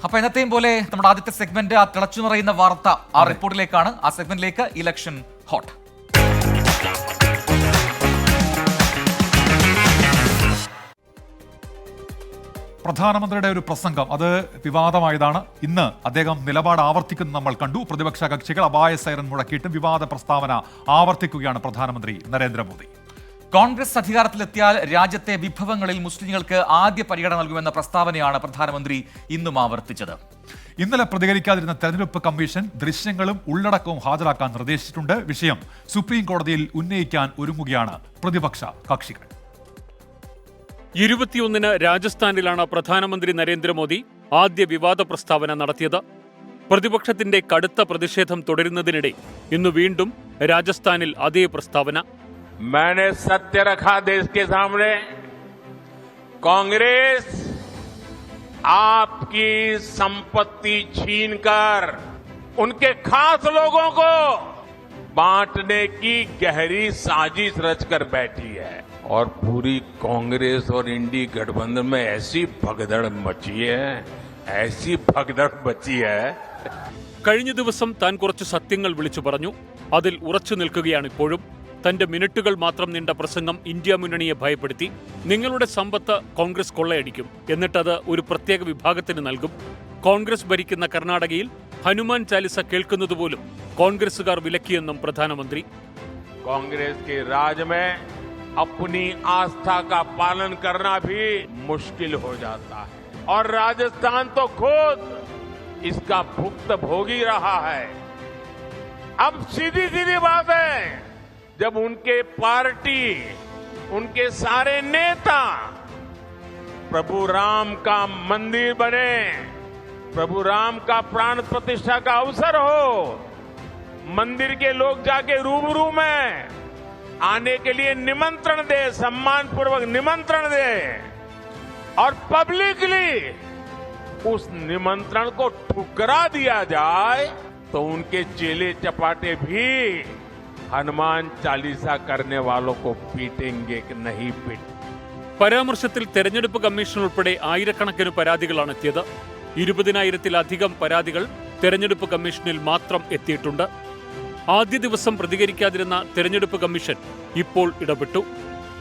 അപ്പൊ എന്നത്തെയും പോലെ നമ്മുടെ ആദ്യത്തെ സെഗ്മെന്റ് ആ തിളച്ചു നിറയുന്ന വാർത്ത ആ റിപ്പോർട്ടിലേക്കാണ്. ആ സെഗ്മെന്റിലേക്ക് ഇലക്ഷൻ ഹോട്ട്. പ്രധാനമന്ത്രിയുടെ ഒരു പ്രസംഗം അത് വിവാദമായതാണ്. ഇന്ന് അദ്ദേഹം നിലപാട് ആവർത്തിക്കുന്നത് നമ്മൾ കണ്ടു. പ്രതിപക്ഷ കക്ഷികൾ അപായ സൈറൻ മുഴക്കിയിട്ടും വിവാദ പ്രസ്താവന ആവർത്തിക്കുകയാണ് പ്രധാനമന്ത്രി നരേന്ദ്രമോദി. കോൺഗ്രസ് അധികാരത്തിലെത്തിയാൽ രാജ്യത്തെ വിഭവങ്ങളിൽ മുസ്ലിങ്ങൾക്ക് ആദ്യ പരിഗണന നൽകുമെന്ന പ്രസ്താവനയാണ് പ്രധാനമന്ത്രി ഇന്നും ആവർത്തിച്ചത്. ഇന്നലെ പ്രതികരിക്കാതിരുന്ന തെരഞ്ഞെടുപ്പ് കമ്മീഷൻ ദൃശ്യങ്ങളും ഉള്ളടക്കവും ഹാജരാക്കാൻ നിർദ്ദേശിച്ചിട്ടുണ്ട്. വിഷയം സുപ്രീം കോടതിയിൽ ഉന്നയിക്കാൻ ഒരുങ്ങുകയാണ് പ്രതിപക്ഷ കക്ഷികൾ. 21-ന് രാജസ്ഥാനിലാണ് പ്രധാനമന്ത്രി നരേന്ദ്രമോദി ആദ്യ വിവാദ പ്രസ്താവന നടത്തിയത്. പ്രതിപക്ഷത്തിന്റെ കടുത്ത പ്രതിഷേധം തുടരുന്നതിനിടെ ഇന്ന് വീണ്ടും രാജസ്ഥാനിൽ അതേ പ്രസ്താവന. मैंने सत्य रखा देश के सामने। कांग्रेस आपकी संपत्ति छीनकर उनके खास लोगों को बांटने की गहरी साजिश रचकर बैठी है और पूरी कांग्रेस और इंडी गठबंधन में ऐसी भगदड़ मची है കഴിഞ്ഞ ദിവസം താൻ കുറച്ച് സത്യങ്ങൾ വിളിച്ചു പറഞ്ഞു. അതിൽ ഉറച്ചു നിൽക്കുകയാണ് ഇപ്പോഴും. തന്റെ മിനിറ്റുകൾ മാത്രം നീണ്ട പ്രസംഗം ഇന്ത്യ മുന്നണിയെ ഭയപ്പെടുത്തി. നിങ്ങളുടെ സമ്പത്ത് കോൺഗ്രസ് കൊള്ളയടിക്കും, എന്നിട്ടത് ഒരു പ്രത്യേക വിഭാഗത്തിന് നൽകും. കോൺഗ്രസ് ഭരിക്കുന്ന കർണാടകയിൽ ഹനുമാൻ ചാലിസ കേൾക്കുന്നതുപോലും കോൺഗ്രസുകാർ വിലക്കിയെന്നും പ്രധാനമന്ത്രി. कांग्रेस के राज में अपनी आस्था का पालन करना भी मुश्किल हो जाता है और राजस्थान तो खुद इसका भुक्तभोगी रहा है। अब सीधी सीधी बात है, जब उनके पार्टी उनके सारे नेता प्रभु राम का मंदिर बने, प्रभु राम का प्राण प्रतिष्ठा का अवसर हो, मंदिर के लोग जाके रूबरू में आने के लिए निमंत्रण दे, सम्मान पूर्वक निमंत्रण दे और पब्लिकली उस निमंत्रण को ठुकरा दिया जाए तो उनके चेले चपाटे भी हनुमान चालीसा करने वालों को पीटेंगे कि नहीं पीट. പരാമർശത്തിൽ തെരഞ്ഞെടുപ്പ് കമ്മീഷൻ ഉൾപ്പെടെ ആയിരക്കണക്കിന് പരാതികളാണ് എത്തിയത്. 20,000-ലധികം പരാതികൾ തെരഞ്ഞെടുപ്പ് കമ്മീഷനിൽ മാത്രം എത്തിയിട്ടുണ്ട്. ആദ്യ ദിവസം പ്രതികരിക്കാതിരുന്ന തെരഞ്ഞെടുപ്പ് കമ്മീഷൻ ഇപ്പോൾ ഇടപെട്ടു.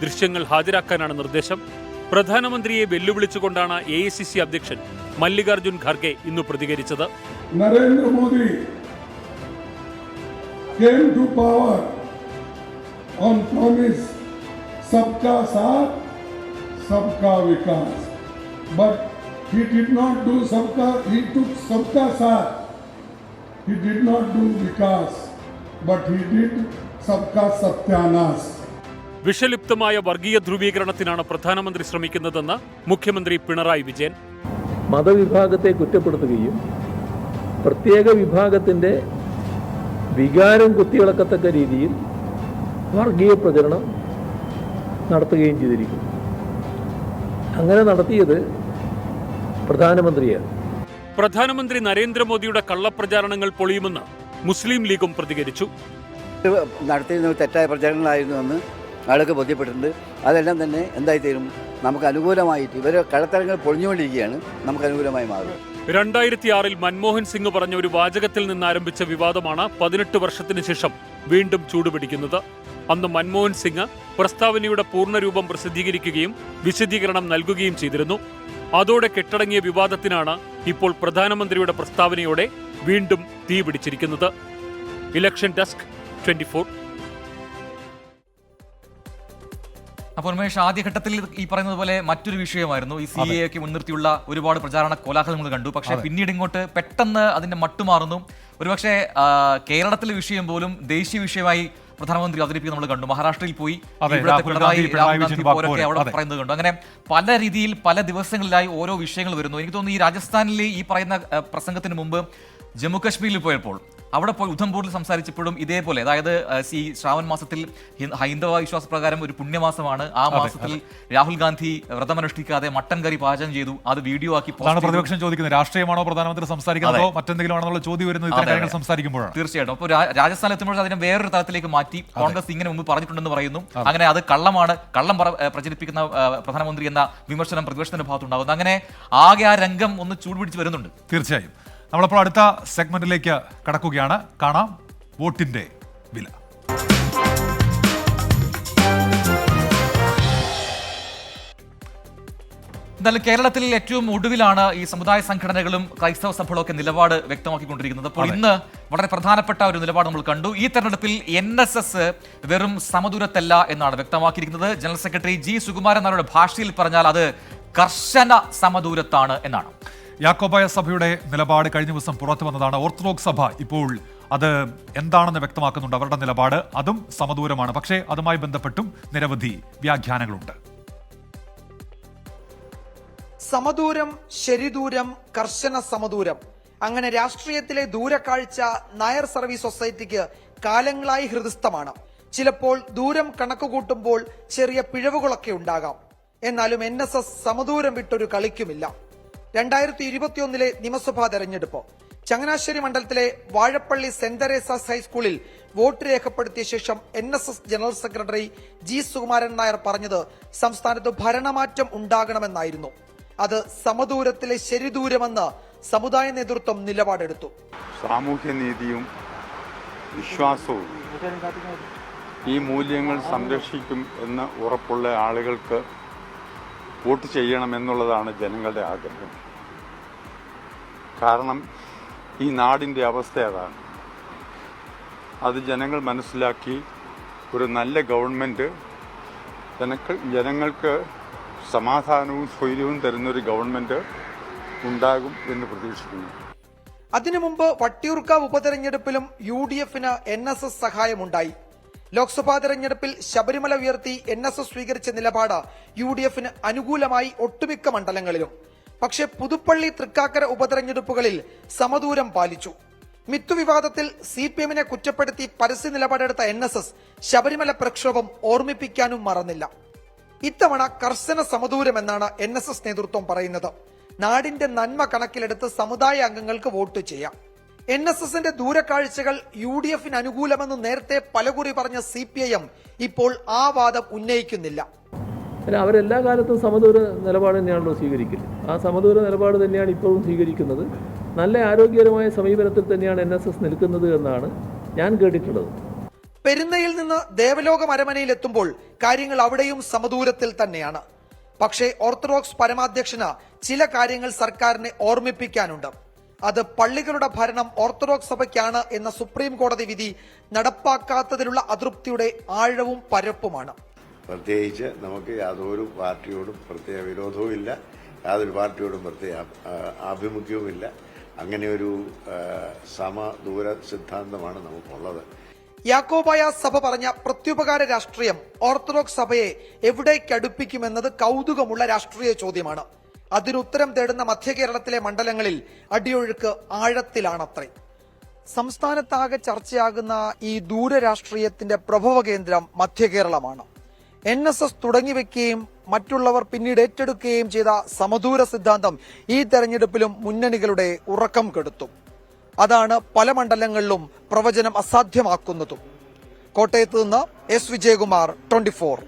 ദൃശ്യങ്ങൾ ഹാജരാക്കാനാണ് നിർദ്ദേശം. പ്രധാനമന്ത്രിയെ വെല്ലുവിളിച്ചുകൊണ്ടാണ് AICC അധ്യക്ഷൻ മല്ലികാർജുൻ ഖാർഗെ ഇന്ന് പ്രതികരിച്ചത്. Narendra Modi came to power on promise sabka saath sabka vikas, but he did not do sabka, he took sabka saath, he did not do vikas, but he did sabka satyanas. വിഷലിപ്തമായ വർഗീയ ധ്രുവീകരണത്തിനാണ് പ്രധാനമന്ത്രി ശ്രമിക്കുന്നതെന്ന് മുഖ്യമന്ത്രി പിണറായി വിജയൻ. മതവിഭാഗത്തെ കുറ്റപ്പെടുത്തുകയും പ്രത്യേക വിഭാഗത്തിന്റെ വികാരം കുത്തിയിളക്കത്തക്ക രീതിയിൽ വർഗീയ പ്രചരണം നടത്തുകയും ചെയ്തിരിക്കുന്നു. അങ്ങനെ നടത്തിയത് പ്രധാനമന്ത്രിയാണ്. പ്രധാനമന്ത്രി നരേന്ദ്രമോദിയുടെ കള്ളപ്രചാരണങ്ങൾ പൊളിയുമെന്ന് മുസ്ലിം ലീഗും പ്രതികരിച്ചു. നടത്തിയിരുന്ന തെറ്റായ പ്രചാരണങ്ങളായിരുന്നുവെന്ന് ആളൊക്കെ ബോധ്യപ്പെട്ടിട്ടുണ്ട്. അതെല്ലാം തന്നെ എന്തായിത്തീരും, നമുക്ക് അനുകൂലമായിട്ട് ഇവരെ കള്ളത്തരങ്ങൾ പൊളിഞ്ഞുകൊണ്ടിരിക്കുകയാണ്, നമുക്ക് അനുകൂലമായി മാറും. 2006-ൽ മൻമോഹൻ സിംഗ് പറഞ്ഞ ഒരു വാചകത്തിൽ നിന്ന് ആരംഭിച്ച വിവാദമാണ് 18 വർഷത്തിന് ശേഷം വീണ്ടും ചൂടുപിടിക്കുന്നത്. അന്ന് മൻമോഹൻ സിംഗ് പ്രസ്താവനയുടെ പൂർണ്ണരൂപം പ്രസിദ്ധീകരിക്കുകയും വിശദീകരണം നൽകുകയും ചെയ്തിരുന്നു. അതോടെ കെട്ടടങ്ങിയ വിവാദത്തിനാണ് ഇപ്പോൾ പ്രധാനമന്ത്രിയുടെ പ്രസ്താവനയോടെ വീണ്ടും തീപിടിച്ചിരിക്കുന്നത്. Election desk 24. അപ്പോൾ ഉന്മേഷ്, ആദ്യഘട്ടത്തിൽ ഈ പറയുന്നത് പോലെ മറ്റൊരു വിഷയമായിരുന്നു ഈ CAA ഒക്കെ മുൻനിർത്തിയുള്ള ഒരുപാട് പ്രചാരണ കോലാഹലങ്ങൾ കണ്ടു. പക്ഷേ പിന്നീട് ഇങ്ങോട്ട് പെട്ടെന്ന് അതിന്റെ മട്ടുമാറുന്നു. ഒരുപക്ഷെ കേരളത്തിലെ വിഷയം പോലും ദേശീയ വിഷയമായി പ്രധാനമന്ത്രി അവതരിപ്പിക്കുന്നത് നമ്മൾ കണ്ടു. മഹാരാഷ്ട്രയിൽ പോയി പിണറായി പോരൊക്കെ അവിടെ പറയുന്നത് കണ്ടു. അങ്ങനെ പല രീതിയിൽ പല ദിവസങ്ങളിലായി ഓരോ വിഷയങ്ങൾ വരുന്നു. എനിക്ക് തോന്നുന്നു ഈ രാജസ്ഥാനിലെ ഈ പറയുന്ന പ്രസംഗത്തിന് മുമ്പ് ജമ്മു കാശ്മീരിൽ പോയപ്പോൾ അവിടെ പോയി ഉധംപൂരിൽ സംസാരിച്ചപ്പോഴും ഇതേപോലെ, അതായത് ഈ ശ്രാവൺ മാസത്തിൽ ഹൈന്ദവ വിശ്വാസപ്രകാരം ഒരു പുണ്യമാസമാണ്. ആ മാസത്തിൽ രാഹുൽ ഗാന്ധി വ്രതമനുഷ്ഠിക്കാതെ മട്ടൻ കറി പാചകം ചെയ്തു, അത് വീഡിയോ ആക്കി. പ്രതിപക്ഷം ചോദിക്കുന്നത് രാഷ്ട്രീയമാണോ പ്രധാനമന്ത്രി സംസാരിക്കുന്നതോ മറ്റെന്തെങ്കിലും ആണെന്നുള്ള ചോദ്യം വരുന്നത് ഇത്തരം കാര്യങ്ങൾ സംസാരിക്കുമ്പോഴാണ്. തീർച്ചയായിട്ടും. അപ്പോൾ രാജസ്ഥാനിൽ എത്തുമ്പോൾ അതിനെ വേറൊരു തലത്തിലേക്ക് മാറ്റി. കോൺഗ്രസ് ഇങ്ങനെ മുമ്പ് പറഞ്ഞിട്ടുണ്ടെന്ന് പറയുന്നു. അങ്ങനെ അത് കള്ളം പ്രചരിപ്പിക്കുന്ന പ്രധാനമന്ത്രി എന്ന വിമർശനം പ്രതിപക്ഷത്തിന്റെ ഭാഗത്തുണ്ടാകുന്നു. അങ്ങനെ ആകെ ആ രംഗം ഒന്ന് ചൂടുപിടിച്ച് വരുന്നുണ്ട്. തീർച്ചയായും. നമ്മളപ്പോൾ അടുത്ത സെഗ്മെന്റിലേക്ക് കടക്കുകയാണ്. കാണാം വോട്ടിന്റെ വില. എന്തായാലും കേരളത്തിൽ ഏറ്റവും ഒടുവിലാണ് ഈ സമുദായ സംഘടനകളും ക്രൈസ്തവ സഭകളും ഒക്കെ നിലപാട് വ്യക്തമാക്കിക്കൊണ്ടിരിക്കുന്നത്. അപ്പോൾ ഇന്ന് വളരെ പ്രധാനപ്പെട്ട ഒരു നിലപാട് നമ്മൾ കണ്ടു. ഈ തെരഞ്ഞെടുപ്പിൽ NSS വെറും സമദൂരത്തല്ല എന്നാണ് വ്യക്തമാക്കിയിരിക്കുന്നത്. General secretary G. സുകുമാരൻ നായരുടെ ഭാഷയിൽ പറഞ്ഞാൽ അത് കർശന സമദൂരത്താണ് എന്നാണ്. യാക്കോബായ സഭയുടെ നിലപാട് കഴിഞ്ഞ ദിവസം പുറത്തു വന്നതാണ്. ഓർത്തഡോക്സ് സഭ ഇപ്പോൾ അത് എന്താണെന്ന് വ്യക്തമാക്കുന്നുണ്ട്. അവരുടെ നിലപാട് അതും സമദൂരമാണ്. പക്ഷേ അതുമായി ബന്ധപ്പെട്ടും നിരവധി വ്യാഖ്യാനങ്ങളുണ്ട്. സമദൂരം, ശരിദൂരം, കർശന സമദൂരം, അങ്ങനെ രാഷ്ട്രീയത്തിലെ ദൂരക്കാഴ്ച നായർ സർവീസ് സൊസൈറ്റിക്ക് കാലങ്ങളായി ഹൃദിസ്ഥമാണ്. ചിലപ്പോൾ ദൂരം കണക്കുകൂട്ടുമ്പോൾ ചെറിയ പിഴവുകളൊക്കെ ഉണ്ടാകാം. എന്നാലും NSS സമദൂരം വിട്ടൊരു കളിക്കുമില്ല. 2021 നിയമസഭാ തെരഞ്ഞെടുപ്പ് ചങ്ങനാശ്ശേരി മണ്ഡലത്തിലെ വാഴപ്പള്ളി സെന്റ് തെരേസാസ് ഹൈസ്കൂളിൽ വോട്ട് രേഖപ്പെടുത്തിയ ശേഷം NSS general secretary G. Sukumaran Nair പറഞ്ഞത് സംസ്ഥാനത്ത് ഭരണമാറ്റം ഉണ്ടാകണമെന്നായിരുന്നു. അത് സമദൂരത്തിലെ ശരിദൂരമെന്ന് സമുദായ നേതൃത്വം നിലപാടെടുത്തു. സാമൂഹ്യനീതിയും വിശ്വാസവും ഈ മൂല്യങ്ങൾ സംരക്ഷിക്കും എന്ന് ഉറപ്പുള്ള ആളുകൾക്ക് വോട്ട് ചെയ്യണമെന്നുള്ളതാണ് ജനങ്ങളുടെ ആഗ്രഹം. കാരണം ഈ നാടിൻ്റെ അവസ്ഥ അതാണ്. അത് ജനങ്ങൾ മനസ്സിലാക്കി ഒരു നല്ല ഗവൺമെൻറ് ജനങ്ങൾക്ക് സമാധാനവും സ്വൈര്യവും തരുന്നൊരു ഗവൺമെൻറ് ഉണ്ടാകും എന്ന് പ്രതീക്ഷിക്കുന്നു. അതിനു മുമ്പ് വട്ടിയൂർക്കാവ് ഉപതെരഞ്ഞെടുപ്പിലും UDFന് NSS സഹായമുണ്ടായി. ലോക്സഭാ തെരഞ്ഞെടുപ്പിൽ ശബരിമല ഉയർത്തി NSS സ്വീകരിച്ച നിലപാട് UDFന് അനുകൂലമായി ഒട്ടുമിക്ക മണ്ഡലങ്ങളിലും. പക്ഷേ പുതുപ്പള്ളി തൃക്കാക്കര ഉപതെരഞ്ഞെടുപ്പുകളിൽ സമദൂരം പാലിച്ചു. മിത്തുവിവാദത്തിൽ CPMനെ കുറ്റപ്പെടുത്തി പരസ്യ നിലപാടെടുത്ത NSS ശബരിമല പ്രക്ഷോഭം ഓർമ്മിപ്പിക്കാനും മറന്നില്ല. ഇത്തവണ കർശന സമദൂരമെന്നാണ് NSS നേതൃത്വം പറയുന്നത്. നാടിന്റെ നന്മ കണക്കിലെടുത്ത് സമുദായ അംഗങ്ങൾക്ക് വോട്ട് ചെയ്യാം. NSSന്റെ ദൂരക്കാഴ്ചകൾ UDFന് അനുകൂലമെന്ന് നേരത്തെ പലകുറി പറഞ്ഞ CPIM ഇപ്പോൾ ആ വാദം ഉന്നയിക്കുന്നില്ല. അവരെല്ലാ കാലത്തും സമദൂര നിലപാട് തന്നെയാണല്ലോ സ്വീകരിക്കുന്നത്. ആ സമദൂര നിലപാട് തന്നെയാണ് ഇപ്പോഴും സ്വീകരിക്കുന്നത്. നല്ല ആരോഗ്യകരമായ സമീപനത്തിൽ തന്നെയാണ് NSS നിൽക്കുന്നത് എന്നാണ് ഞാൻ കേട്ടിട്ടുള്ളത്. പെരുന്നയിൽ നിന്ന് ദേവലോകം അരമനയിൽ എത്തുമ്പോൾ കാര്യങ്ങൾ അവിടെയും സമദൂരത്തിൽ തന്നെയാണ്. പക്ഷേ ഓർത്തഡോക്സ് പരമാധ്യക്ഷന് ചില കാര്യങ്ങൾ സർക്കാരിനെ ഓർമ്മിപ്പിക്കാനുണ്ട്. അത് പള്ളികളുടെ ഭരണം ഓർത്തഡോക്സ് സഭയ്ക്കാണ് എന്ന സുപ്രീം കോടതി വിധി നടപ്പാക്കാത്തതിലുള്ള അതൃപ്തിയുടെ ആഴവും പരപ്പുമാണ്. പ്രത്യേകിച്ച് നമുക്ക് യാതൊരു പാർട്ടിയോടും പ്രത്യേക വിരോധവുമില്ല, യാതൊരു പാർട്ടിയോടും പ്രത്യേക ആഭിമുഖ്യവുമില്ല. അങ്ങനെയൊരു സമദൂര സിദ്ധാന്തമാണ് നമുക്കുള്ളത്. യാക്കോബായ സഭ പറഞ്ഞ പ്രത്യുപകാര രാഷ്ട്രീയം ഓർത്തഡോക്സ് സഭയെ എവിടേക്കടുപ്പിക്കുമെന്നത് കൗതുകമുള്ള രാഷ്ട്രീയ ചോദ്യമാണ്. അതിനുത്തരം തേടുന്ന മധ്യ കേരളത്തിലെ മണ്ഡലങ്ങളിൽ അടിയൊഴുക്ക് ആഴത്തിലാണത്രേ. സംസ്ഥാനത്താകെ ചർച്ചയാകുന്ന ഈ ദൂരരാഷ്ട്രീയത്തിന്റെ പ്രഭവ കേന്ദ്രം മധ്യ കേരളമാണ്. NSS തുടങ്ങിവെക്കുകയും മറ്റുള്ളവർ പിന്നീട് ഏറ്റെടുക്കുകയും ചെയ്ത സമദൂര സിദ്ധാന്തം ഈ തെരഞ്ഞെടുപ്പിലും മുന്നണികളുടെ ഉറക്കം കെടുത്തും. അതാണ് പല മണ്ഡലങ്ങളിലും പ്രവചനം അസാധ്യമാക്കുന്നതും. കോട്ടയത്ത് നിന്ന് S. വിജയകുമാർ, 24.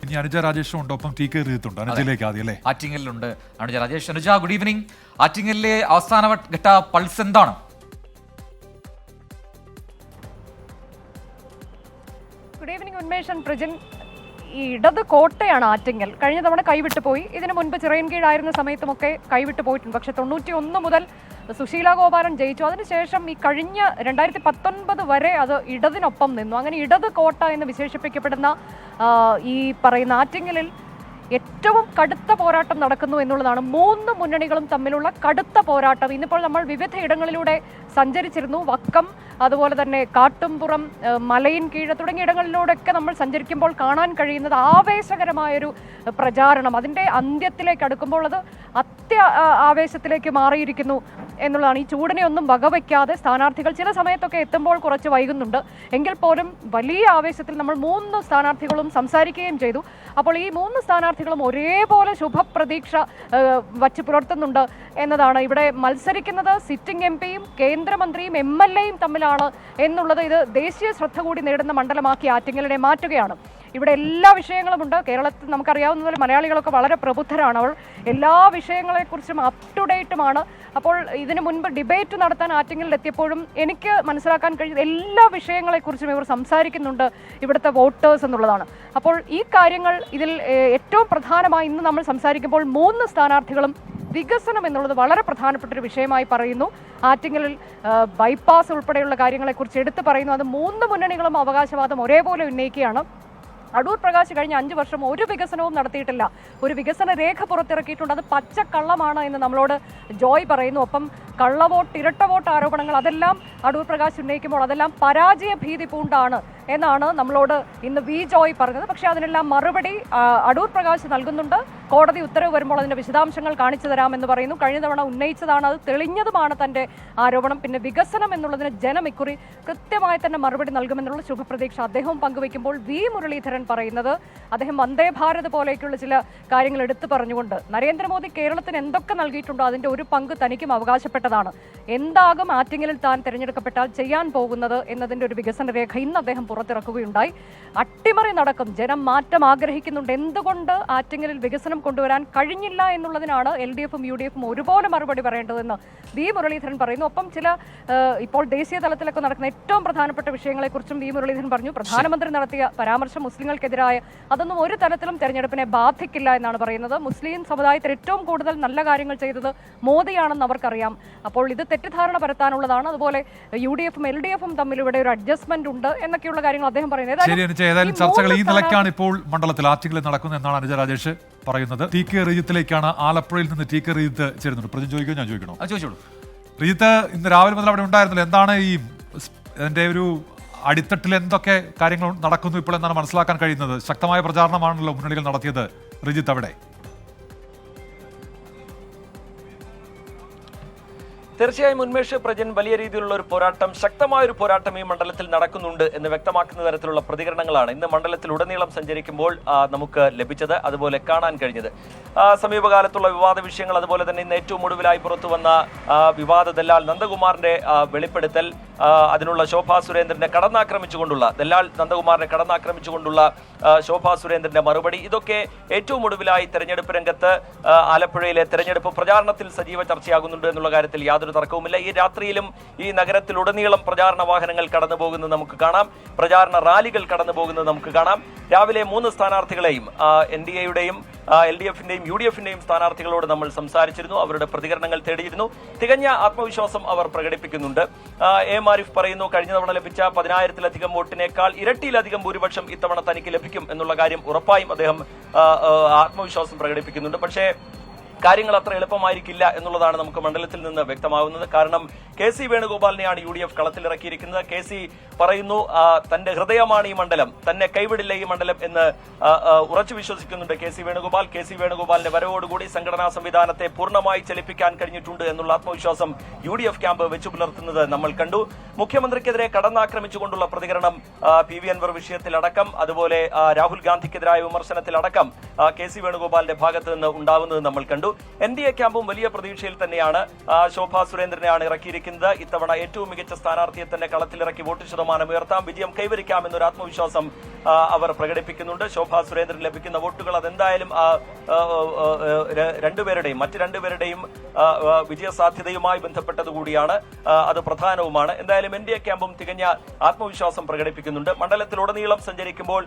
ഇനി അനുജ രാജേഷും ഉണ്ട്, ഒപ്പം TK റീത്തുണ്ട്. അനുജയിലേക്ക് ആദ്യം അല്ലേ? ആറ്റിങ്ങലിലുണ്ട് അനുജ രാജേഷ്. Anuja, good evening. ആറ്റിങ്ങലിലെ അവസാന ഘട്ട പൾസ് എന്താണ്? Good evening ഉന്മേഷൻ. പ്രജിൻ, ഈ ഇടത് കോട്ടയാണ് ആറ്റിങ്ങൽ. കഴിഞ്ഞ തവണ കൈവിട്ടു പോയി. ഇതിനു മുൻപ് ചിറയൻകീഴായിരുന്ന സമയത്തുമൊക്കെ കൈവിട്ടു പോയിട്ടുണ്ട്. പക്ഷെ 91 മുതൽ സുശീല ഗോപാലൻ ജയിച്ചു. അതിനുശേഷം ഈ കഴിഞ്ഞ 2019 വരെ അത് ഇടതിനൊപ്പം നിന്നു. അങ്ങനെ ഇടത് കോട്ട എന്ന് വിശേഷിപ്പിക്കപ്പെടുന്ന ഈ പറയുന്ന ആറ്റിങ്ങലിൽ ഏറ്റവും കടുത്ത പോരാട്ടം നടക്കുന്നു എന്നുള്ളതാണ്. 3 മുന്നണികളും തമ്മിലുള്ള കടുത്ത പോരാട്ടം. ഇന്നിപ്പോൾ നമ്മൾ വിവിധ ഇടങ്ങളിലൂടെ സഞ്ചരിച്ചിരുന്നു. വക്കം, അതുപോലെ തന്നെ കാട്ടുംപുറം, മലയിൻ കീഴ് തുടങ്ങിയ ഇടങ്ങളിലൂടെയൊക്കെ നമ്മൾ സഞ്ചരിക്കുമ്പോൾ കാണാൻ കഴിയുന്നത് ആവേശകരമായൊരു പ്രചാരണം. അതിൻ്റെ അന്ത്യത്തിലേക്ക് അടുക്കുമ്പോൾ അത് ആവേശത്തിലേക്ക് മാറിയിരിക്കുന്നു എന്നുള്ളതാണ്. ഈ ചൂടിനെ ഒന്നും വകവയ്ക്കാതെ സ്ഥാനാർത്ഥികൾ ചില സമയത്തൊക്കെ എത്തുമ്പോൾ കുറച്ച് വൈകുന്നുണ്ട് എങ്കിൽ പോലും വലിയ ആവേശത്തിൽ നമ്മൾ 3 സ്ഥാനാർത്ഥികളും സംസാരിക്കുകയും ചെയ്തു. അപ്പോൾ ഈ 3 സ്ഥാനാർത്ഥികളും ഒരേപോലെ ശുഭപ്രതീക്ഷ വച്ച് പുലർത്തുന്നുണ്ട് എന്നതാണ്. ഇവിടെ മത്സരിക്കുന്നത് സിറ്റിംഗ് MP-യും കേന്ദ്രമന്ത്രിയും MLA-യും തമ്മിലാണ് എന്നുള്ളത് ഇത് ദേശീയ ശ്രദ്ധ കൂടി നേടുന്ന മണ്ഡലമാക്കി ആറ്റിങ്ങലിനെ മാറ്റുകയാണ്. ഇവിടെ എല്ലാ വിഷയങ്ങളുമുണ്ട്. കേരളത്തിൽ നമുക്കറിയാവുന്നതുപോലെ മലയാളികളൊക്കെ വളരെ പ്രബുദ്ധരാണ്. അവർ എല്ലാ വിഷയങ്ങളെക്കുറിച്ചും അപ് ടു ഡേറ്റുമാണ്. അപ്പോൾ ഇതിനു മുൻപ് ഡിബേറ്റ് നടത്താൻ ആറ്റിങ്ങലിൽ എത്തിയപ്പോഴും എനിക്ക് മനസ്സിലാക്കാൻ കഴിയുന്ന എല്ലാ വിഷയങ്ങളെക്കുറിച്ചും ഇവർ സംസാരിക്കുന്നുണ്ട് ഇവിടുത്തെ വോട്ടേഴ്സ് എന്നുള്ളതാണ്. അപ്പോൾ ഈ കാര്യങ്ങൾ ഇതിൽ ഏറ്റവും പ്രധാനമായി ഇന്ന് നമ്മൾ സംസാരിക്കുമ്പോൾ 3 സ്ഥാനാർത്ഥികളും വികസനം എന്നുള്ളത് വളരെ പ്രധാനപ്പെട്ട ഒരു വിഷയമായി പറയുന്നു. ആറ്റിങ്ങലിൽ ബൈപ്പാസ് ഉൾപ്പെടെയുള്ള കാര്യങ്ങളെക്കുറിച്ച് എടുത്തു പറയുന്നു. അത് 3 മുന്നണികളും അവകാശവാദം ഒരേപോലെ ഉന്നയിക്കുകയാണ്. അടൂർ പ്രകാശ് കഴിഞ്ഞ 5 വർഷം ഒരു വികസനവും നടത്തിയിട്ടില്ല. ഒരു വികസന രേഖ പുറത്തിറക്കിയിട്ടുണ്ട്. അത് പച്ചക്കള്ളമാണ് എന്ന് നമ്മളോട് ജോയ് പറയുന്നു. ഒപ്പം കള്ളവോട്ട്, ഇരട്ട വോട്ട് ആരോപണങ്ങൾ അതെല്ലാം അടൂർ പ്രകാശ് ഉന്നയിക്കുമ്പോൾ അതെല്ലാം പരാജയ ഭീതി പൂണ്ടാണ് എന്നാണ് നമ്മളോട് ഇന്ന് വി ജോയ് പറഞ്ഞത്. പക്ഷേ അതിനെല്ലാം മറുപടി അടൂർ പ്രകാശ് നൽകുന്നുണ്ട്. കോടതി ഉത്തരവ് വരുമ്പോൾ അതിൻ്റെ വിശദാംശങ്ങൾ കാണിച്ചു തരാമെന്ന് പറയുന്നു. കഴിഞ്ഞ തവണ ഉന്നയിച്ചതാണ്, അത് തെളിഞ്ഞതുമാണ് തൻ്റെ ആരോപണം. പിന്നെ വികസനം എന്നുള്ളതിന് ജനം ഇക്കുറി കൃത്യമായി തന്നെ മറുപടി നൽകുമെന്നുള്ള ശുഭപ്രതീക്ഷ അദ്ദേഹവും പങ്കുവയ്ക്കുമ്പോൾ വി മുരളീധരൻ പറയുന്നത് അദ്ദേഹം വന്ദേ ഭാരത് പോലെയൊക്കെയുള്ള ചില കാര്യങ്ങൾ എടുത്തു പറഞ്ഞുകൊണ്ട് നരേന്ദ്രമോദി കേരളത്തിന് എന്തൊക്കെ നൽകിയിട്ടുണ്ടോ അതിൻ്റെ ഒരു പങ്ക് തനിക്കും അവകാശപ്പെട്ടതാണ്. എന്താകും ആറ്റിങ്ങലിൽ താൻ തിരഞ്ഞെടുക്കപ്പെട്ടാൽ ചെയ്യാൻ പോകുന്നത് എന്നതിൻ്റെ ഒരു വികസന രേഖ ഇന്ന് അദ്ദേഹം പുറത്തിറക്കുകയുണ്ടായി. അട്ടിമറി നടക്കും, ജനം മാറ്റം ആഗ്രഹിക്കുന്നുണ്ട്, എന്തുകൊണ്ട് ആറ്റിങ്ങലിൽ വികസനം കൊണ്ടുവരാൻ കഴിഞ്ഞില്ല എന്നുള്ളതിനാണ് LDF-ഉം UDF-ഉം ഒരുപോലെ മറുപടി പറയേണ്ടതെന്ന് വി മുരളീധരൻ പറയുന്നു. ഒപ്പം ചില ഇപ്പോൾ ദേശീയ തലത്തിലൊക്കെ നടക്കുന്ന ഏറ്റവും പ്രധാനപ്പെട്ട വിഷയങ്ങളെക്കുറിച്ചും വി മുരളീധരൻ പറഞ്ഞു. പ്രധാനമന്ത്രി നടത്തിയ പരാമർശം മുസ്ലിങ്ങൾക്കെതിരായ അതൊന്നും ഒരു തരത്തിലും തെരഞ്ഞെടുപ്പിനെ ബാധിക്കില്ല എന്നാണ് പറയുന്നത്. മുസ്ലിം സമുദായത്തിൽ ഏറ്റവും കൂടുതൽ നല്ല കാര്യങ്ങൾ ചെയ്തത് മോദിയാണെന്ന് അവർക്കറിയാം. അപ്പോൾ ഇത് തെറ്റിദ്ധാരണ പരത്താനുള്ളതാണ്. അതുപോലെ UDF-ഉം LDF-ഉം തമ്മിൽ ഇവിടെ ഒരു അഡ്ജസ്റ്റ്മെന്റ് ഉണ്ട് എന്നൊക്കെയുള്ള കാര്യങ്ങൾ അദ്ദേഹം പറയുന്നത്. ഏതായാലും ചർച്ചകൾ ഈ നിലയ്ക്കാണ് ഇപ്പോൾ മണ്ഡലത്തിൽ ആറ്റിങ്ങലിൽ നടക്കുന്നത് എന്നാണ് അനുജ രാജേഷ് പറയുന്നത്. TK റിജിത്തിലേക്കാണ് ആലപ്പുഴയിൽ നിന്ന് TK റിജിത്ത് ചേരുന്നത്. പ്രതി ചോദിക്കോ, ഞാൻ ചോദിക്കണോ? ചോദിച്ചോളൂ. റിജിത്ത്, ഇന്ന് രാവിലെ മുതൽ അവിടെ ഉണ്ടായിരുന്നല്ലോ. എന്താണ് ഈ അതിന്റെ ഒരു അടിത്തട്ടിൽ എന്തൊക്കെ കാര്യങ്ങൾ നടക്കുന്നു ഇപ്പോൾ എന്നാണ് മനസ്സിലാക്കാൻ കഴിയുന്നത്? ശക്തമായ പ്രചാരണമാണല്ലോ മുന്നണികൾ നടത്തിയത്. റിജിത്ത്, അവിടെ തീർച്ചയായും ഉന്മേഷ് പ്രജൻ, വലിയ രീതിയിലുള്ള ഒരു പോരാട്ടം, ശക്തമായ ഒരു പോരാട്ടം ഈ മണ്ഡലത്തിൽ നടക്കുന്നുണ്ട് എന്ന് വ്യക്തമാക്കുന്ന തരത്തിലുള്ള പ്രതികരണങ്ങളാണ് ഇന്ന് മണ്ഡലത്തിലുടനീളം സഞ്ചരിക്കുമ്പോൾ നമുക്ക് ലഭിച്ചത്, അതുപോലെ കാണാൻ കഴിഞ്ഞത്. സമീപകാലത്തുള്ള വിവാദ വിഷയങ്ങൾ, അതുപോലെ തന്നെ ഇന്ന് ഏറ്റവും ഒടുവിലായി പുറത്തു വന്ന വിവാദ ദല്ലാൽ നന്ദകുമാറിന്റെ വെളിപ്പെടുത്തൽ, അതിനുള്ള ശോഭാ സുരേന്ദ്രനെ കടന്നാക്രമിച്ചുകൊണ്ടുള്ള ശോഭാ സുരേന്ദ്രന്റെ മറുപടി, ഇതൊക്കെ ഏറ്റവും ഒടുവിലായി തെരഞ്ഞെടുപ്പ് രംഗത്ത് ആലപ്പുഴയിലെ തെരഞ്ഞെടുപ്പ് പ്രചാരണത്തിൽ സജീവ ചർച്ചയാകുന്നുണ്ട് എന്നുള്ള കാര്യത്തിൽ യാതൊരു തർക്കവുമില്ല. ഈ രാത്രിയിലും ഈ നഗരത്തിലുടനീളം പ്രചാരണ വാഹനങ്ങൾ കടന്നു പോകുന്നത് നമുക്ക് കാണാം, പ്രചാരണ റാലികൾ കടന്നു പോകുന്നത് നമുക്ക് കാണാം. രാവിലെ 3 സ്ഥാനാർത്ഥികളെയും NDA-യുടെയും LDF-ന്റെയും UDF-ന്റെയും സ്ഥാനാർത്ഥികളോട് നമ്മൾ സംസാരിച്ചിരുന്നു. അവരുടെ പ്രതികരണങ്ങൾ തേടിയിരുന്നു. തികഞ്ഞ ആത്മവിശ്വാസം അവർ പ്രകടിപ്പിക്കുന്നുണ്ട്. AM ആരിഫ് പറയുന്നു, കഴിഞ്ഞ തവണ ലഭിച്ച 10,000-ലധികം വോട്ടിനേക്കാൾ ഇരട്ടിയിലധികം ഭൂരിപക്ഷം ഇത്തവണ തനിക്ക് ലഭിക്കും എന്നുള്ള കാര്യം ഉറപ്പായും അദ്ദേഹം ആത്മവിശ്വാസം പ്രകടിപ്പിക്കുന്നുണ്ട്. പക്ഷേ കാര്യങ്ങൾ അത്ര എളുപ്പമായിരിക്കില്ല എന്നുള്ളതാണ് നമുക്ക് മണ്ഡലത്തിൽ നിന്ന് വ്യക്തമാകുന്നത്. കാരണം KC വേണുഗോപാലിനെയാണ് UDF കളത്തിലിറക്കിയിരിക്കുന്നത്. KC പറയുന്നു, തന്റെ ഹൃദയമാണ് ഈ മണ്ഡലം, തന്നെ കൈവിടില്ല ഈ മണ്ഡലം എന്ന് ഉറച്ചു വിശ്വസിക്കുന്നുണ്ട് KC വേണുഗോപാൽ. KC വേണുഗോപാലിന്റെ വരവോടുകൂടി സംഘടനാ സംവിധാനത്തെ പൂർണ്ണമായി ചലിപ്പിക്കാൻ കഴിഞ്ഞിട്ടുണ്ട് എന്നുള്ള ആത്മവിശ്വാസം UDF ക്യാമ്പ് വെച്ചു പുലർത്തുന്നത് നമ്മൾ കണ്ടു. മുഖ്യമന്ത്രിക്കെതിരെ കടന്നാക്രമിച്ചുകൊണ്ടുള്ള പ്രതികരണം PV അൻവർ വിഷയത്തിലടക്കം, അതുപോലെ രാഹുൽ ഗാന്ധിക്കെതിരായ വിമർശനത്തിലടക്കം KC വേണുഗോപാലിന്റെ ഭാഗത്ത് നിന്ന് ഉണ്ടാവുന്നത് നമ്മൾ കണ്ടു. NDA ക്യാമ്പും വലിയ പ്രതീക്ഷയിൽ തന്നെയാണ്. ശോഭാ സുരേന്ദ്രനെയാണ് ഇറക്കിയിരിക്കുന്നത്. ഇത്തവണ ഏറ്റവും മികച്ച സ്ഥാനാർത്ഥിയെ തന്നെ കളത്തിലിറക്കി വോട്ട് ശതമാനം ഉയർത്താം, വിജയം കൈവരിക്കാം എന്നൊരു ആത്മവിശ്വാസം അവർ പ്രകടിപ്പിക്കുന്നുണ്ട്. ശോഭാ സുരേന്ദ്രൻ ലഭിക്കുന്ന വോട്ടുകൾ അതെന്തായാലും മറ്റ് രണ്ടുപേരുടെയും വിജയ സാധ്യതയുമായി ബന്ധപ്പെട്ടതുകൂടിയാണ്, അത് പ്രധാനവുമാണ്. എന്തായാലും NDA ക്യാമ്പും തികഞ്ഞ ആത്മവിശ്വാസം പ്രകടിപ്പിക്കുന്നുണ്ട്. മണ്ഡലത്തിലുടനീളം സഞ്ചരിക്കുമ്പോൾ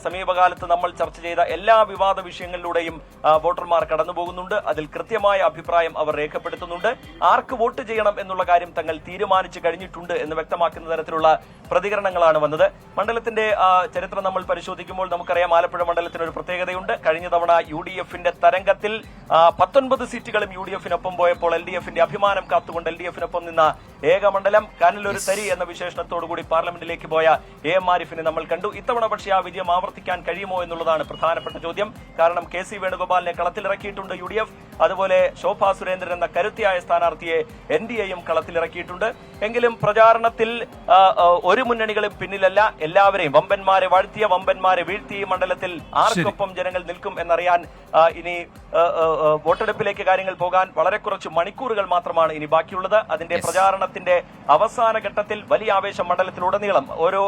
സമീപകാലത്ത് നമ്മൾ ചർച്ച ചെയ്ത എല്ലാ വിവാദ വിഷയങ്ങളിലൂടെയും വോട്ടർമാർ കടന്നുപോകുന്നുണ്ട്. അതിൽ കൃത്യമായ അഭിപ്രായം അവർ രേഖപ്പെടുത്തുന്നുണ്ട്. ആർക്ക് വോട്ട് ചെയ്യണം എന്നുള്ള കാര്യം തങ്ങൾ തീരുമാനിച്ചു കഴിഞ്ഞിട്ടുണ്ട് എന്ന് വ്യക്തമാക്കുന്ന തരത്തിലുള്ള പ്രതികരണങ്ങളാണ് വന്നത്. മണ്ഡലത്തിന്റെ ചരിത്രം നമ്മൾ പരിശോധിക്കുമ്പോൾ നമുക്കറിയാം, ആലപ്പുഴ മണ്ഡലത്തിന് ഒരു പ്രത്യേകതയുണ്ട്. കഴിഞ്ഞ തവണ UDF-ന്റെ തരംഗത്തിൽ 19 സീറ്റുകളും UDF-നൊപ്പം പോയപ്പോൾ LDF-ന്റെ അഭിമാനം കാത്തുകൊണ്ട് LDF-നൊപ്പം നിന്ന ഏക മണ്ഡലം, കാനിലൊരു തരി എന്ന വിശേഷണത്തോടുകൂടി പാർലമെന്റിലേക്ക് പോയ AM ആരിഫിനെ നമ്മൾ കണ്ടു. ഇത്തവണ പക്ഷേ ആ വിജയം ആവർത്തിക്കാൻ കഴിയുമോ എന്നുള്ളതാണ് പ്രധാനപ്പെട്ട ചോദ്യം. കാരണം KC വേണുഗോപാലിനെ കളത്തിലിറക്കിയിട്ടുണ്ട് UDF. UDF, അതുപോലെ ശോഭാ സുരേന്ദ്രൻ എന്ന കരുത്തിയായ സ്ഥാനാർത്ഥിയെ NDAയും കളത്തിലിറക്കിയിട്ടുണ്ട്. എങ്കിലും പ്രചാരണത്തിൽ ഒരു മുന്നണികളും പിന്നിലല്ല. എല്ലാവരെയും വമ്പന്മാരെ വാഴ്ത്തിയ വമ്പന്മാരെ വീഴ്ത്തിയ മണ്ഡലത്തിൽ ആർക്കൊപ്പം ജനങ്ങൾ നിൽക്കും എന്നറിയാൻ ഇനി വോട്ടെടുപ്പിലേക്ക് കാര്യങ്ങൾ പോകാൻ വളരെ കുറച്ച് മണിക്കൂറുകൾ മാത്രമാണ് ഇനി ബാക്കിയുള്ളത്. അതിന്റെ പ്രചാരണത്തിന്റെ അവസാന ഘട്ടത്തിൽ വലിയ ആവേശം മണ്ഡലത്തിലുടനീളം ഓരോ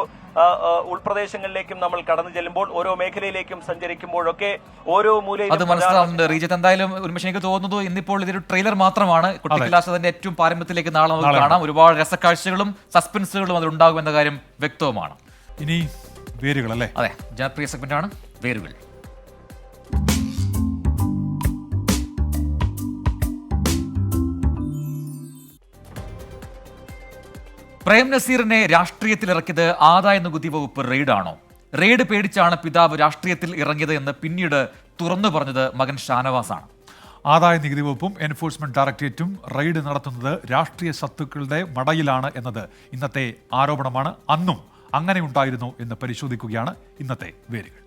ഉൾപ്രദേശങ്ങളിലേക്കും നമ്മൾ കടന്നു ചെല്ലുമ്പോൾ, ഓരോ മേഖലയിലേക്കും സഞ്ചരിക്കുമ്പോഴൊക്കെ ഓരോ മൂലയിലും അത് മനസ്സിലാവുന്നുണ്ട്. റീജത്ത്, എന്തായാലും ഉന്മേഷം എനിക്ക് തോന്നുന്നത് ഇന്നിപ്പോൾ ഇതൊരു ട്രെയിലർ മാത്രമാണ്. കുട്ടിക്കലാശത്തിന്റെ ഏറ്റവും പാരമ്പര്യത്തിലേക്ക് നാളെ നമുക്ക് കാണാം. ഒരുപാട് രസക്കാഴ്ചകളും സസ്പെൻസുകളും അതിലുണ്ടാകുമെന്ന കാര്യം വ്യക്തവുമാണ്. ഇനി വേരുകൾ അല്ലേ? അതെ, ജനപ്രിയ സെഗ്മെന്റാണ് വേരുകൾ. പ്രേം നസീറിനെ രാഷ്ട്രീയത്തിലിറക്കിയത് ആദായ നികുതി വകുപ്പ് റെയ്ഡാണോ? റെയ്ഡ് പേടിച്ചാണ് പിതാവ് രാഷ്ട്രീയത്തിൽ ഇറങ്ങിയത് എന്ന് പിന്നീട് തുറന്നു പറഞ്ഞത് മകൻ ഷാനവാസാണ്. ആദായ നികുതി വകുപ്പും എൻഫോഴ്സ്മെന്റ് ഡയറക്ടറേറ്റും റെയ്ഡ് നടത്തുന്നത് രാഷ്ട്രീയ ശത്രുക്കളുടെ മടയിലാണ് എന്നത് ഇന്നത്തെ ആരോപണമാണ്. അന്നും അങ്ങനെ ഉണ്ടായിരുന്നു എന്ന് പരിശോധിക്കുകയാണ് ഇന്നത്തെ വേരുകൾ.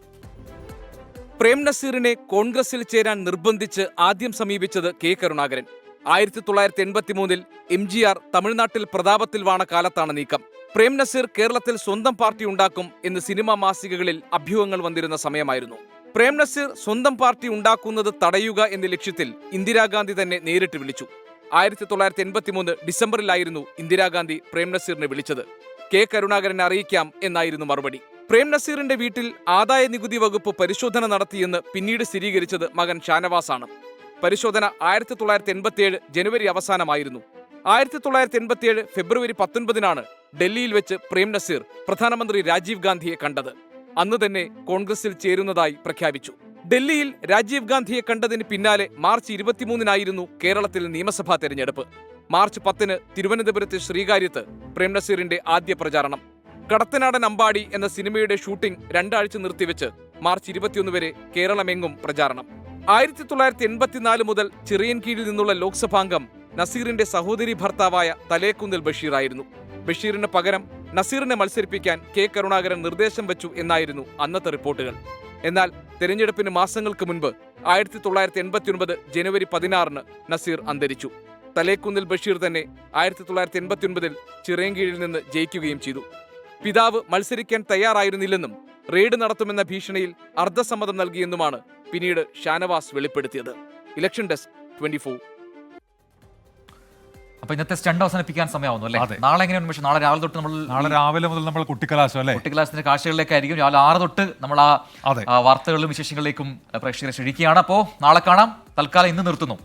പ്രേം നസീറിനെ കോൺഗ്രസിൽ ചേരാൻ നിർബന്ധിച്ച് ആദ്യം സമീപിച്ചത് കെ കരുണാകരൻ. 1983 MGR തമിഴ്നാട്ടിൽ പ്രതാപത്തിൽ വാണ കാലത്താണ് നീക്കം. പ്രേം നസീർ കേരളത്തിൽ സ്വന്തം പാർട്ടി ഉണ്ടാക്കും എന്ന് സിനിമാ മാസികകളിൽ അഭ്യൂഹങ്ങൾ വന്നിരുന്ന സമയമായിരുന്നു. പ്രേം നസീർ സ്വന്തം പാർട്ടി ഉണ്ടാക്കുന്നത് തടയുക എന്ന ലക്ഷ്യത്തിൽ ഇന്ദിരാഗാന്ധി തന്നെ നേരിട്ട് വിളിച്ചു. 1983 ഡിസംബറിലായിരുന്നു ഇന്ദിരാഗാന്ധി പ്രേം നസീറിനെ വിളിച്ചത്. കെ കരുണാകരനെ അറിയിക്കാം എന്നായിരുന്നു മറുപടി. പ്രേം നസീറിന്റെ വീട്ടിൽ ആദായ നികുതി വകുപ്പ് പരിശോധന നടത്തിയെന്ന് പിന്നീട് സ്ഥിരീകരിച്ചത് മകൻ ഷാനവാസാണ്. പരിശോധന 1987 ജനുവരി അവസാനമായിരുന്നു. 1987 ഫെബ്രുവരി 19 ഡൽഹിയിൽ വെച്ച് പ്രേം നസീർ പ്രധാനമന്ത്രി രാജീവ് ഗാന്ധിയെ കണ്ടത്. അന്ന് തന്നെ കോൺഗ്രസിൽ ചേരുന്നതായി പ്രഖ്യാപിച്ചു. ഡൽഹിയിൽ രാജീവ് ഗാന്ധിയെ കണ്ടതിന് പിന്നാലെ മാർച്ച് 23 കേരളത്തിൽ നിയമസഭാ തെരഞ്ഞെടുപ്പ്. മാർച്ച് 10 തിരുവനന്തപുരത്ത് ശ്രീകാര്യത്ത് പ്രേം നസീറിന്റെ ആദ്യ പ്രചാരണം. കടത്തനാടൻ അമ്പാടി എന്ന സിനിമയുടെ ഷൂട്ടിംഗ് 2 ആഴ്ച നിർത്തിവെച്ച് മാർച്ച് 21 വരെ കേരളമെങ്ങും പ്രചാരണം. 1984 മുതൽ ചിറയൻകീഴിൽ നിന്നുള്ള ലോക്സഭാംഗം നസീറിന്റെ സഹോദരി ഭർത്താവായ തലേക്കുന്നിൽ ബഷീറായിരുന്നു. ബഷീറിന് പകരം നസീറിനെ മത്സരിപ്പിക്കാൻ കെ കരുണാകരൻ നിർദ്ദേശം വെച്ചു എന്നായിരുന്നു അന്നത്തെ റിപ്പോർട്ടുകൾ. എന്നാൽ തെരഞ്ഞെടുപ്പിന് മാസങ്ങൾക്ക് മുൻപ് 1989 ജനുവരി 16 നസീർ അന്തരിച്ചു. തലേക്കുന്നിൽ ബഷീർ തന്നെ 1989 ചിറയൻകീഴിൽ നിന്ന് ജയിക്കുകയും ചെയ്തു. പിതാവ് മത്സരിക്കാൻ തയ്യാറായിരുന്നില്ലെന്നും റെയ്ഡ് നടത്തുമെന്ന ഭീഷണിയിൽ അർദ്ധസമ്മതം നൽകിയെന്നുമാണ് പിന്നീട് ഷാനവാസ് വെളിപ്പെടുത്തിയത്. Election desk 24. അപ്പൊ ഇന്നത്തെ സ്റ്റണ്ട് അവസാനിപ്പിക്കാൻ സമയമാവുന്നു അല്ലേ? നാളെ എങ്ങനെയാണ്? നാളെ രാവിലെ മുതൽ നമ്മൾ കുട്ടിക്കലാശം അല്ലേ? കുട്ടിക്കലാശത്തിന്റെ കാഴ്ചകളിലേക്കായിരിക്കും. രാവിലെ 6 തൊട്ട് നമ്മൾ ആ വാർത്തകളിലും വിശേഷങ്ങളിലേക്കും പ്രേക്ഷകരെ ക്ഷണിക്കുകയാണ്. അപ്പോൾ നാളെ കാണാം. തൽക്കാലം ഇന്ന് നിർത്തുന്നു.